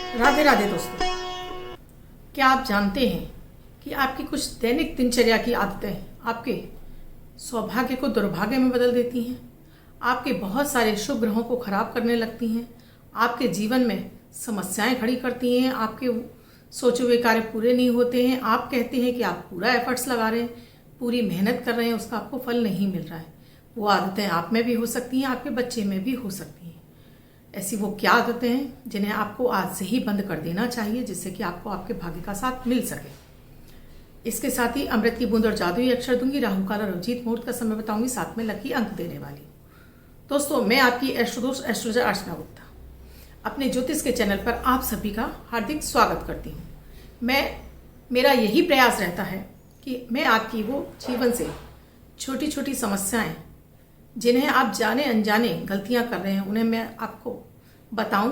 राधे राधे दोस्तों। क्या आप जानते हैं कि आपकी कुछ दैनिक दिनचर्या की आदतें आपके सौभाग्य को दुर्भाग्य में बदल देती हैं, आपके बहुत सारे शुभ ग्रहों को खराब करने लगती हैं, आपके जीवन में समस्याएं खड़ी करती हैं, आपके सोचे हुए कार्य पूरे नहीं होते हैं। आप कहते हैं कि आप पूरा एफर्ट्स लगा रहे हैं, पूरी मेहनत कर रहे हैं, उसका आपको फल नहीं मिल रहा है। वो आदतें आप में भी हो सकती हैं, आपके बच्चे में भी हो सकती हैं। ऐसी वो क्या आदतें हैं जिन्हें आपको आज से ही बंद कर देना चाहिए, जिससे कि आपको आपके भाग्य का साथ मिल सके। इसके साथ ही अमृत की बूंद और जादुई अक्षर दूंगी, राहु काल और अभिजीत मुहूर्त का समय बताऊंगी, साथ में लकी अंक देने वाली हूँ। दोस्तों, मैं आपकी एस्ट्रोदोस्त एस्ट्रोलॉजर अर्चना गुप्ता अपने ज्योतिष के चैनल पर आप सभी का हार्दिक स्वागत करती हूँ। मेरा यही प्रयास रहता है कि मैं आपकी वो जीवन से छोटी छोटी समस्याएं जिन्हें आप जाने अनजाने गलतियां कर रहे हैं, उन्हें मैं आपको बताऊं,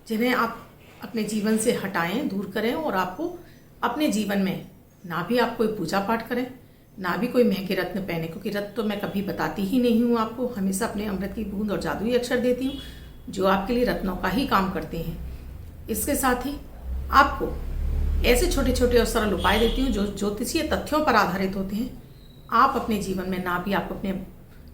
जिन्हें आप अपने जीवन से हटाएं, दूर करें, और आपको अपने जीवन में ना भी आप कोई पूजा पाठ करें, ना भी कोई महंगे रत्न पहने, क्योंकि रत्न तो मैं कभी बताती ही नहीं हूँ आपको। हमेशा अपने अमृत की बूंद और जादुई अक्षर देती हूँ जो आपके लिए रत्नों का ही काम करते हैं। इसके साथ ही आपको ऐसे छोटे छोटे और सरल उपाय देती हूँ जो ज्योतिषीय तथ्यों पर आधारित होते हैं। आप अपने जीवन में ना भी आपको अपने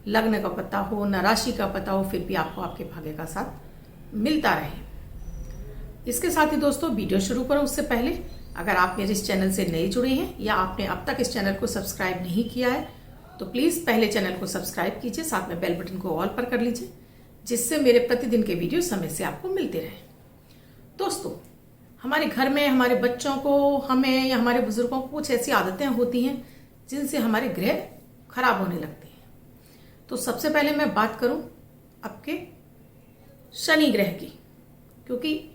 लग्न का पता हो, न राशि का पता हो, फिर भी आपको आपके भाग्य का साथ मिलता रहे। इसके साथ ही दोस्तों, वीडियो शुरू करूं उससे पहले अगर आप मेरे इस चैनल से नए जुड़े हैं या आपने अब तक इस चैनल को सब्सक्राइब नहीं किया है तो प्लीज़ पहले चैनल को सब्सक्राइब कीजिए, साथ में बेल बटन को ऑल पर कर लीजिए, जिससे मेरे प्रतिदिन के वीडियो समय से आपको मिलते रहे। दोस्तों, हमारे घर में हमारे बच्चों को, हमें या हमारे बुजुर्गों को कुछ ऐसी आदतें होती हैं जिनसे हमारे ग्रह खराब होने लगते हैं। तो सबसे पहले मैं बात करूं आपके शनि ग्रह की, क्योंकि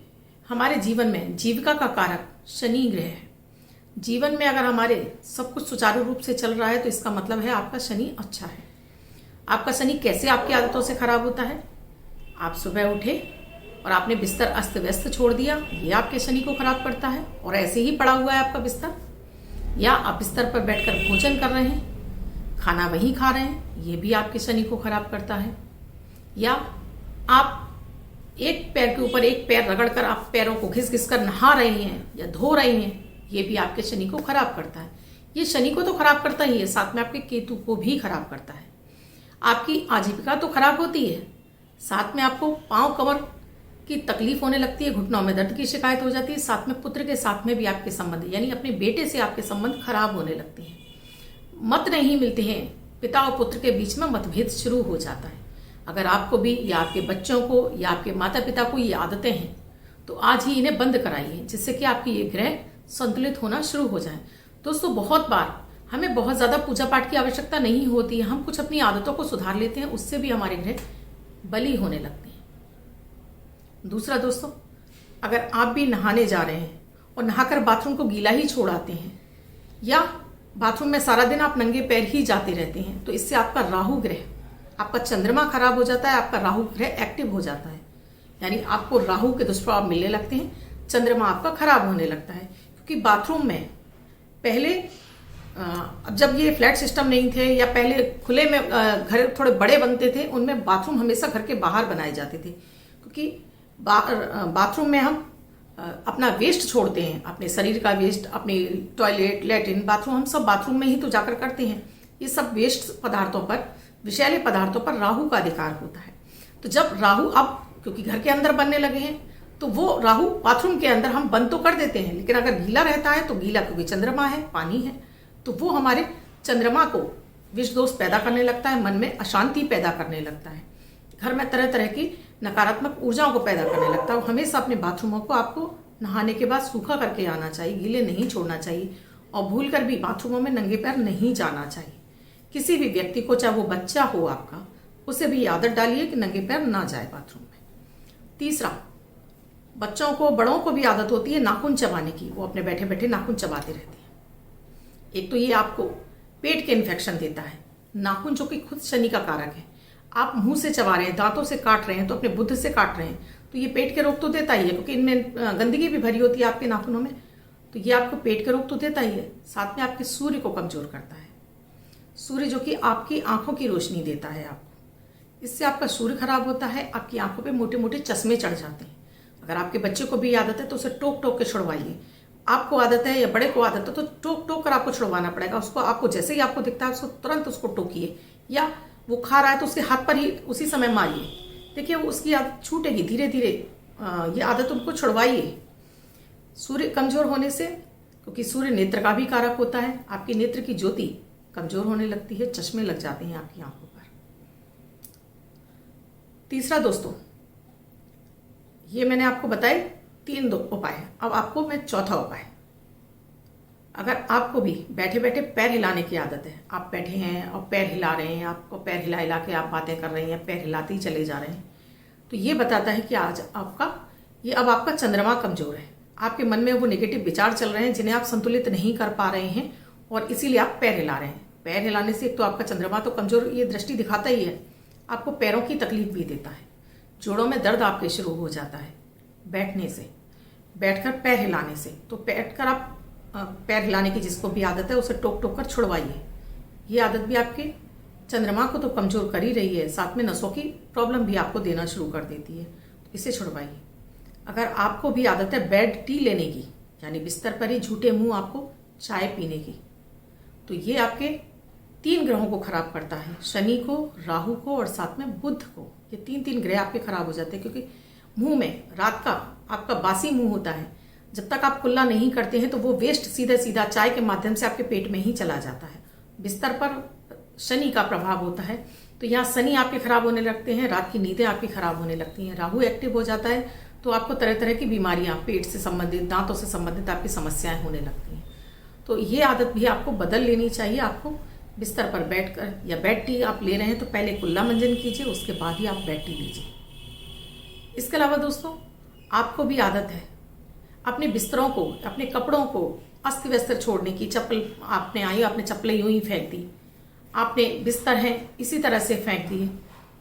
हमारे जीवन में जीविका का कारक शनि ग्रह है। जीवन में अगर हमारे सब कुछ सुचारू रूप से चल रहा है तो इसका मतलब है आपका शनि अच्छा है। आपका शनि कैसे आपकी आदतों से खराब होता है? आप सुबह उठे और आपने बिस्तर अस्त व्यस्त छोड़ दिया, ये आपके शनि को खराब करता है। और ऐसे ही पड़ा हुआ है आपका बिस्तर, या आप बिस्तर पर बैठकर भोजन कर रहे हैं, खाना वहीं खा रहे हैं, ये भी आपके शनि को खराब करता है। या आप एक पैर के ऊपर एक पैर रगड़कर आप पैरों को घिस घिस कर नहा रहे हैं या धो रहे हैं, ये भी आपके शनि को खराब करता है। ये शनि को तो खराब करता ही है, साथ में आपके केतु को भी खराब करता है। आपकी आजीविका तो खराब होती है, साथ में आपको पांव कमर की तकलीफ होने लगती है, घुटनों में दर्द की शिकायत हो जाती है, साथ में पुत्र के साथ में भी आपके संबंध, यानी अपने बेटे से आपके संबंध खराब होने लगते हैं। मत नहीं मिलते हैं, पिता और पुत्र के बीच में मतभेद शुरू हो जाता है। अगर आपको भी या आपके बच्चों को या आपके माता पिता को ये आदतें हैं तो आज ही इन्हें बंद कराइए, जिससे कि आपकी ये ग्रह संतुलित होना शुरू हो जाए। दोस्तों, बहुत बार हमें बहुत ज्यादा पूजा पाठ की आवश्यकता नहीं होती है, हम कुछ अपनी आदतों को सुधार लेते हैं, उससे भी हमारे ग्रह बली होने लगते हैं। दूसरा दोस्तों, अगर आप भी नहाने जा रहे हैं और नहाकर बाथरूम को गीला ही छोड़ आते हैं, या बाथरूम में सारा दिन आप नंगे पैर ही जाते रहते हैं, तो इससे आपका राहु ग्रह, आपका चंद्रमा खराब हो जाता है, आपका राहु ग्रह एक्टिव हो जाता है, यानी आपको राहु के दुष्प्रभाव मिलने लगते हैं, चंद्रमा आपका खराब होने लगता है। क्योंकि बाथरूम में पहले अब जब ये फ्लैट सिस्टम नहीं थे या पहले खुले में घर थोड़े बड़े बनते थे, उनमें बाथरूम हमेशा घर के बाहर बनाए जाते थे, क्योंकि बाथरूम में हम अपना वेस्ट छोड़ते हैं, अपने शरीर का वेस्ट, अपने टॉयलेट, लैट्रिन, बाथरूम, हम सब बाथरूम में ही तो जाकर करते हैं। ये सब वेस्ट पदार्थों पर, विषैले पदार्थों पर राहु का अधिकार होता है। तो जब राहु, अब क्योंकि घर के अंदर बनने लगे हैं, तो वो राहु बाथरूम के अंदर हम बंद तो कर देते हैं, लेकिन अगर गीला रहता है तो गीला, क्योंकि चंद्रमा है, पानी है, तो वो हमारे चंद्रमा को विष दोष पैदा करने लगता है, मन में अशांति पैदा करने लगता है, घर में तरह तरह की नकारात्मक ऊर्जाओं को पैदा करने लगता है। हमेशा अपने बाथरूमों को आपको नहाने के बाद सूखा करके आना चाहिए, गीले नहीं छोड़ना चाहिए, और भूल कर भी बाथरूमों में नंगे पैर नहीं जाना चाहिए। किसी भी व्यक्ति को, चाहे वो बच्चा हो आपका, उसे भी आदत डालिए कि नंगे पैर ना जाए बाथरूम में। तीसरा, बच्चों को, बड़ों को भी आदत होती है नाखून चबाने की, वो अपने बैठे बैठे नाखून चबाते रहते हैं। एक तो ये आपको पेट के इन्फेक्शन देता है, नाखून जो कि खुद शनि का कारक है। आप मुंह से चबा रहे हैं, दांतों से काट रहे हैं, तो अपने बुद्ध से काट रहे हैं, तो ये पेट के रोग तो देता ही है, क्योंकि इनमें गंदगी भी भरी होती है आपके नाखूनों में, तो ये आपको पेट के रोग तो देता ही है, साथ में आपके सूर्य को कमजोर करता है। सूर्य जो कि आपकी आंखों की रोशनी देता है आपको, इससे आपका सूर्य खराब होता है, आपकी आंखों पे मोटे मोटे चश्मे चढ़ जाते हैं। अगर आपके बच्चे को भी आदत है तो उसे टोक टोक के छुड़वाइए। आपको आदत है या बड़े को आदत है तो टोक टोक कर आपको छुड़वाना पड़ेगा उसको। आपको जैसे ही आपको दिखता है उसको तुरंत उसको टोकिए, या वो खा रहा है तो उसके हाथ पर ही उसी समय मारिए। देखिए उसकी आदत छूटेगी धीरे धीरे। ये आदत उनको छुड़वाइए। सूर्य कमजोर होने से, क्योंकि सूर्य नेत्र का भी कारक होता है, आपकी नेत्र की ज्योति कमजोर होने लगती है, चश्मे लग जाते हैं आपकी आंखों पर। तीसरा दोस्तों, ये मैंने आपको बताए 3 उपाय। अब आपको मैं चौथा उपाय, अगर आपको भी बैठे बैठे पैर हिलाने की आदत है, आप बैठे हैं और पैर हिला रहे हैं, आपको पैर हिला हिला के आप बातें कर रहे हैं, पैर हिलाते ही चले जा रहे हैं, तो ये बताता है कि आज अब आपका चंद्रमा कमजोर है। आपके मन में वो नेगेटिव विचार चल रहे हैं जिन्हें आप संतुलित नहीं कर पा रहे हैं, और इसीलिए आप पैर हिला रहे हैं। पैर हिलाने से एक तो आपका चंद्रमा तो कमजोर ये दृष्टि दिखाता ही है, आपको पैरों की तकलीफ भी देता है। जोड़ों में दर्द आपके शुरू हो जाता है बैठने से, बैठकर पैर हिलाने से। तो बैठकर आप पैर हिलाने की जिसको भी आदत है उसे टोक टोक कर छुड़वाइए। ये आदत भी आपके चंद्रमा को तो कमजोर कर ही रही है, साथ में नसों की प्रॉब्लम भी आपको देना शुरू कर देती है, तो इसे छुड़वाइए। अगर आपको भी आदत है बेड टी लेने की, यानी बिस्तर पर ही झूठे मुंह आपको चाय पीने की, तो ये आपके 3 ग्रहों को खराब करता है, शनि को, राहु को और साथ में बुध को। ये 3 ग्रह आपके खराब हो जाते हैं, क्योंकि मुंह में रात का आपका बासी मुंह होता है। जब तक आप कुल्ला नहीं करते हैं तो वो वेस्ट सीधा सीधा चाय के माध्यम से आपके पेट में ही चला जाता है। बिस्तर पर शनि का प्रभाव होता है, तो यहाँ शनि आपके खराब होने लगते हैं, रात की नींदें आपकी खराब होने लगती हैं। राहु एक्टिव हो जाता है तो आपको तरह तरह की बीमारियां, पेट से संबंधित, दांतों से संबंधित आपकी समस्याएं होने लगती हैं। तो ये आदत भी आपको बदल लेनी चाहिए। आपको बिस्तर पर बैठकर, या बेड टी आप ले रहे हैं तो पहले कुल्ला मंजन कीजिए, उसके बाद ही आप बेड टी लीजिए। इसके अलावा दोस्तों, आपको भी आदत है अपने बिस्तरों को, अपने कपड़ों को अस्त व्यस्त छोड़ने की। चप्पल आपने आई, आपने चप्पलें यूं ही फेंक दी, आपने बिस्तर है इसी तरह से फेंक दिए,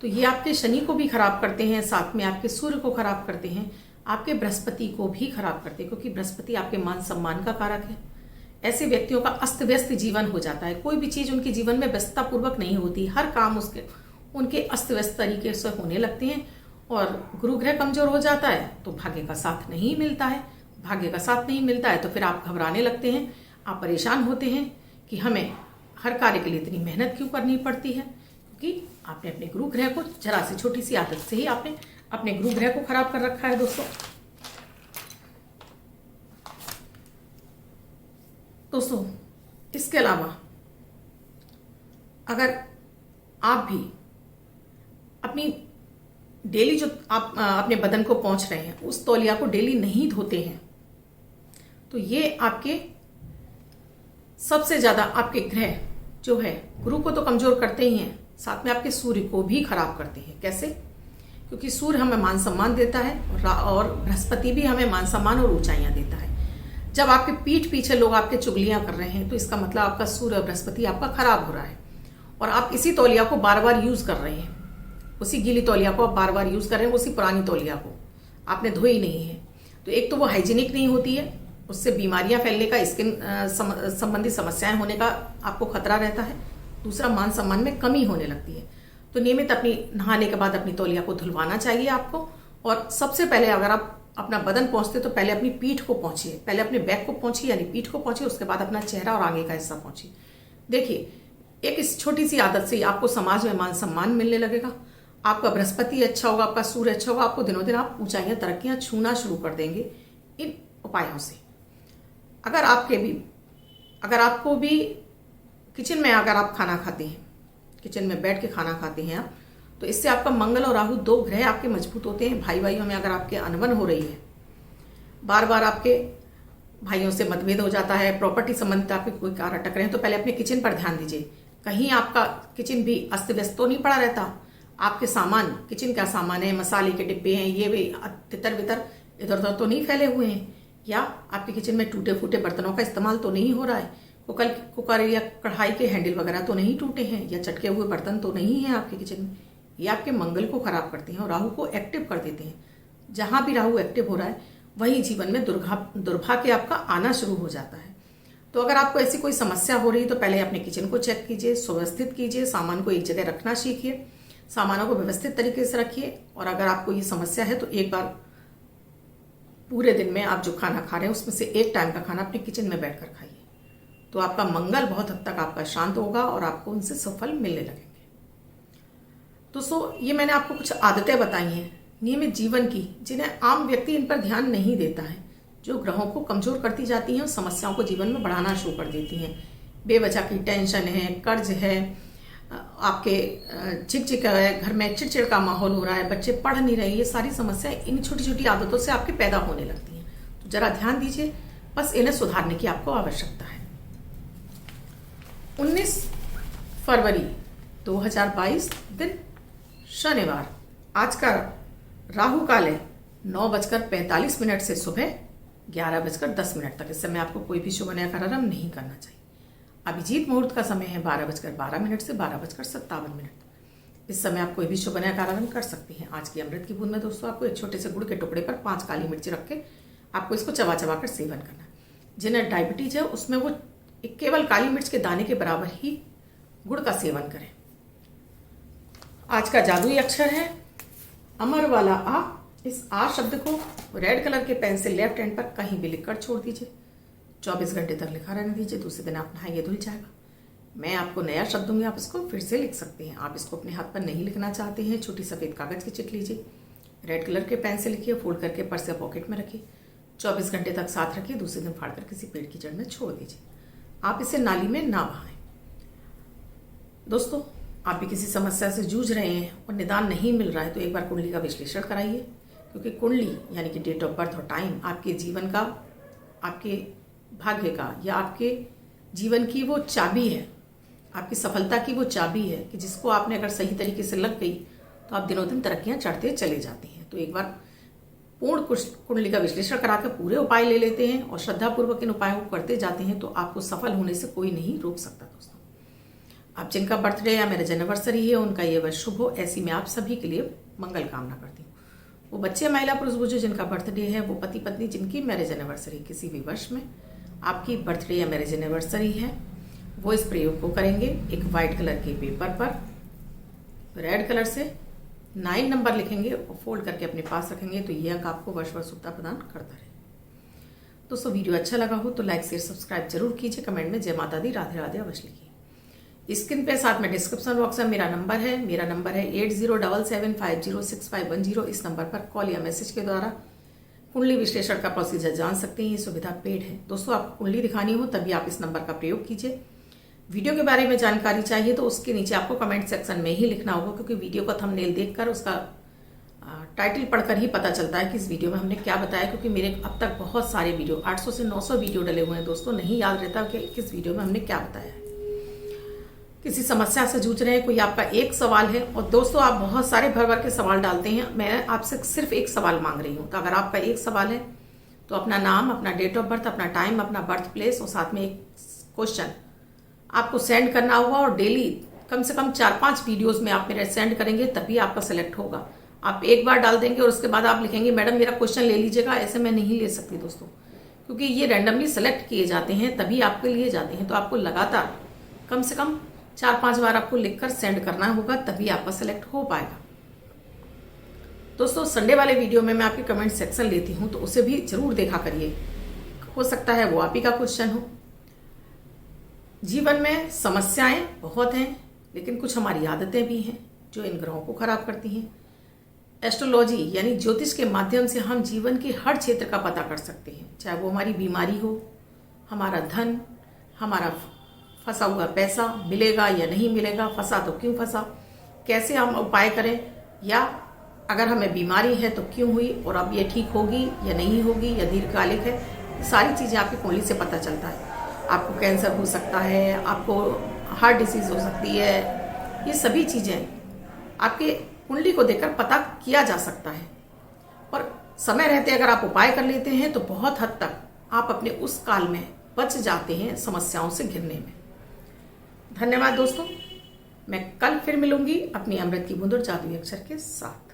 तो ये आपके शनि को भी खराब करते हैं, साथ में आपके सूर्य को खराब करते हैं, आपके बृहस्पति को भी खराब करते हैं, क्योंकि बृहस्पति आपके मान सम्मान का कारक है। ऐसे व्यक्तियों का अस्त व्यस्त जीवन हो जाता है, कोई भी चीज उनके जीवन में व्यस्तता पूर्वक नहीं होती, हर काम उनके अस्त व्यस्त तरीके से होने लगते हैं। और गुरु ग्रह कमजोर हो जाता है तो भाग्य का साथ नहीं मिलता है। भाग्य का साथ नहीं मिलता है तो फिर आप घबराने लगते हैं, आप परेशान होते हैं कि हमें हर कार्य के लिए इतनी मेहनत क्यों करनी पड़ती है, क्योंकि आपने अपने गुरु ग्रह को जरा सी छोटी सी आदत से ही आपने अपने गुरु ग्रह को खराब कर रखा है दोस्तों। इसके अलावा अगर आप भी अपनी डेली जो आप अपने बदन को पोंछ रहे हैं उस तौलिया को डेली नहीं धोते हैं, तो ये आपके सबसे ज्यादा आपके ग्रह जो है गुरु को तो कमजोर करते ही हैं, साथ में आपके सूर्य को भी खराब करते हैं। कैसे? क्योंकि सूर्य हमें मान सम्मान देता है और बृहस्पति भी हमें मान सम्मान और ऊंचाइयां देता है। जब आपके पीठ पीछे लोग आपके चुगलियां कर रहे हैं तो इसका मतलब आपका सूर्य और बृहस्पति आपका खराब हो रहा है, और आप इसी तौलिया को बार बार यूज कर रहे हैं। उसी गीली तौलिया को आप बार बार यूज कर रहे हैं, उसी पुरानी तौलिया को आपने धोई नहीं है। तो एक तो वो हाइजीनिक नहीं होती है, उससे बीमारियां फैलने का, स्किन संबंधी समस्याएं होने का आपको खतरा रहता है। दूसरा, मान सम्मान में कमी होने लगती है। तो नियमित अपनी नहाने के बाद अपनी तौलिया को धुलवाना चाहिए आपको। और सबसे पहले अगर आप अपना बदन पहुंचते तो पहले अपनी पीठ को पहुंचिए, पहले अपने बैक को पहुंचिए यानी पीठ को पहुंचिए, उसके बाद अपना चेहरा और आगे का हिस्सा पहुंचिए। देखिए, एक इस छोटी सी आदत से आपको समाज में मान सम्मान मिलने लगेगा, आपका बृहस्पति अच्छा होगा, आपका सूर्य अच्छा होगा, आपको दिनों दिन आप ऊंचाइयां, तरक्कियां छूना शुरू कर देंगे इन उपायों से। अगर आपको भी किचन में अगर आप खाना खाते हैं, किचन में बैठ के खाना खाते हैं आप, तो इससे आपका मंगल और राहु 2 ग्रह आपके मजबूत होते हैं। भाई भाइयों में अगर आपके अनबन हो रही है, बार बार आपके भाइयों से मतभेद हो जाता है, प्रॉपर्टी संबंधित आपके कोई कार्य अटक रहे हैं, तो पहले अपने किचन पर ध्यान दीजिए। कहीं आपका किचन भी अस्त व्यस्त तो नहीं पड़ा रहता, आपके सामान, किचन का सामान है, मसाले के डिब्बे हैं, ये भी तितर बितर इधर उधर तो नहीं फैले हुए हैं, या आपके किचन में टूटे फूटे बर्तनों का इस्तेमाल तो नहीं हो रहा है, कुकर या कढ़ाई के हैंडल वगैरह तो नहीं टूटे हैं, या चटके हुए बर्तन तो नहीं है आपके किचन में। ये आपके मंगल को खराब करते हैं और राहु को एक्टिव कर देते हैं। जहां भी राहु एक्टिव हो रहा है वहीं जीवन में दुर्भाग्य आपका आना शुरू हो जाता है। तो अगर आपको ऐसी कोई समस्या हो रही है तो पहले अपने किचन को चेक कीजिए, सुव्यवस्थित कीजिए, सामान को एक जगह रखना सीखिए, सामानों को व्यवस्थित तरीके से रखिए। और अगर आपको ये समस्या है तो एक बार पूरे दिन में आप जो खाना खा रहे हैं उसमें से एक टाइम का खाना अपने किचन में बैठकर खाइए, तो आपका मंगल बहुत हद तक आपका शांत होगा और आपको उनसे सफल मिलने लगेंगे। दोस्तों, ये मैंने आपको कुछ आदतें बताई हैं नियमित जीवन की, जिन्हें आम व्यक्ति इन पर ध्यान नहीं देता है, जो ग्रहों को कमजोर करती जाती हैं और समस्याओं को जीवन में बढ़ाना शुरू कर देती हैं। बेवजह की टेंशन है, कर्ज है, आपके झिकझिक है, घर में चिड़चिड़ का माहौल हो रहा है, बच्चे पढ़ नहीं रहे, ये सारी समस्याएं इन छोटी छोटी आदतों से आपके पैदा होने लगती हैं। तो जरा ध्यान दीजिए, बस इन्हें सुधारने की आपको आवश्यकता है। 19 फरवरी 2022 दिन शनिवार। आज का राहु काल है 9:45 से सुबह 11:10 तक। इस समय आपको कोई भी शुभ नया कार्यक्रम नहीं करना चाहिए। अभिजीत मुहूर्त का समय है 12:12 से 12:57। इस समय आप कोई भी शुभ नया कार्यक्रम कर सकते हैं। आज की अमृत की बूंद में दोस्तों आपको एक छोटे से गुड़ के टुकड़े पर 5 काली मिर्च रख के आपको इसको चबा चबा कर सेवन करना है। जिन्हें डायबिटीज है उसमें वो केवल काली मिर्च के दाने के बराबर ही गुड़ का सेवन करें। आज का जादुई अक्षर है अमर वाला आ। इस आ शब्द को रेड कलर के पेन से लेफ्ट हैंड पर कहीं भी लिखकर छोड़ दीजिए। 24 घंटे तक लिखा रहने दीजिए। दूसरे दिन आप नहाइए धुल जाएगा। मैं आपको नया शब्द दूंगी, आप इसको फिर से लिख सकते हैं। आप इसको अपने हाथ पर नहीं लिखना चाहते हैं, छोटी सफ़ेद कागज की चिट लीजिए, रेड कलर के पेन से लिखिए, फोल्ड करके पर्स या पॉकेट में रखिए, 24 घंटे तक साथ रखिए। दूसरे दिन फाड़कर किसी पेड़ की जड़ में छोड़ दीजिए। आप इसे नाली में ना बहाएं। दोस्तों, आप भी किसी समस्या से जूझ रहे हैं और निदान नहीं मिल रहा है तो एक बार कुंडली का विश्लेषण कराइए, क्योंकि कुंडली यानी कि डेट ऑफ बर्थ और टाइम आपके जीवन का, आपके भाग्य का या आपके जीवन की वो चाबी है, आपकी सफलता की वो चाबी है कि जिसको आपने अगर सही तरीके से लग गई तो आप दिनों दिन तरक्कियां चढ़ते चले जाते हैं। तो एक बार पूर्ण कुंडली का विश्लेषण कराकर पूरे उपाय ले लेते हैं और श्रद्धापूर्वक इन उपायों को करते जाते हैं तो आपको सफल होने से कोई नहीं रोक सकता। दोस्तों, आप जिनका बर्थडे या मैरिज एनिवर्सरी है उनका ये वर्ष शुभ हो, ऐसी मैं आप सभी के लिए मंगल कामना करती हूँ। वो बच्चे, महिला, पुरुष, बुजुर्ग जिनका बर्थडे है, वो पति पत्नी जिनकी मैरिज एनिवर्सरी किसी भी वर्ष में आपकी बर्थडे या मैरिज एनिवर्सरी है, वो इस प्रयोग को करेंगे। एक वाइट कलर के पेपर पर रेड कलर से 9 नंबर लिखेंगे और फोल्ड करके अपने पास रखेंगे, तो ये अंक आपको वर्ष शुभता प्रदान करता है। दोस्तों, वीडियो अच्छा लगा हो तो लाइक शेयर सब्सक्राइब जरूर कीजिए। कमेंट में जय माता दी, राधे राधे अवश्य लिखिए। स्क्रीन पे साथ में डिस्क्रिप्शन बॉक्स में मेरा नंबर है 8077506510। इस नंबर पर कॉल या मैसेज के द्वारा कुंडली विश्लेषण का प्रोसीजर जान सकते हैं। ये सुविधा पेड है। दोस्तों, आपको कुंडली दिखानी हो तभी आप इस नंबर का प्रयोग कीजिए। वीडियो के बारे में जानकारी चाहिए तो उसके नीचे आपको कमेंट सेक्शन में ही लिखना होगा, क्योंकि वीडियो का थंबनेल देखकर उसका टाइटल पढ़कर ही पता चलता है कि इस वीडियो में हमने क्या बताया, क्योंकि मेरे अब तक बहुत सारे वीडियो 800 से 900 वीडियो डले हुए हैं। दोस्तों, नहीं याद रहता कि किस वीडियो में हमने क्या बताया है। किसी समस्या से जूझ रहे हैं, कोई आपका एक सवाल है, और दोस्तों आप बहुत सारे भर भर के सवाल डालते हैं, मैं आपसे सिर्फ एक सवाल मांग रही हूँ। तो अगर आपका एक सवाल है तो अपना नाम, अपना डेट ऑफ बर्थ, अपना टाइम, अपना बर्थ प्लेस और साथ में एक क्वेश्चन आपको सेंड करना होगा। और डेली कम से कम 4-5 वीडियोस में आप मेरे सेंड करेंगे तभी आपका सेलेक्ट होगा। आप एक बार डाल देंगे और उसके बाद आप लिखेंगे मैडम मेरा क्वेश्चन ले लीजिएगा, ऐसे मैं नहीं ले सकती दोस्तों, क्योंकि ये रैंडमली सेलेक्ट किए जाते हैं तभी आपके लिए जाते हैं। तो आपको लगातार कम से कम 4-5 बार आपको लिखकर सेंड करना होगा, तभी आपका सेलेक्ट हो पाएगा। दोस्तों, संडे वाले वीडियो में मैं आपके कमेंट सेक्शन लेती हूँ, तो उसे भी जरूर देखा करिए। हो सकता है वो आप ही का क्वेश्चन हो। जीवन में समस्याएं बहुत हैं, लेकिन कुछ हमारी आदतें भी हैं जो इन ग्रहों को खराब करती हैं। एस्ट्रोलॉजी यानी ज्योतिष के माध्यम से हम जीवन के हर क्षेत्र का पता कर सकते हैं, चाहे वो हमारी बीमारी हो, हमारा धन, हमारा फंसा हुआ पैसा मिलेगा या नहीं मिलेगा, फंसा तो क्यों फंसा, कैसे हम उपाय करें, या अगर हमें बीमारी है तो क्यों हुई और अब ये ठीक होगी या नहीं होगी या दीर्घकालिक है। सारी चीज़ें आपकी कुंडली से पता चलता है। आपको कैंसर हो सकता है, आपको हार्ट डिसीज हो सकती है, ये सभी चीज़ें आपके कुंडली को देखकर पता किया जा सकता है। और समय रहते अगर आप उपाय कर लेते हैं तो बहुत हद तक आप अपने उस काल में बच जाते हैं समस्याओं से घिरने में। धन्यवाद दोस्तों, मैं कल फिर मिलूंगी अपनी अमृत की बूंद और जादुई अक्षर के साथ।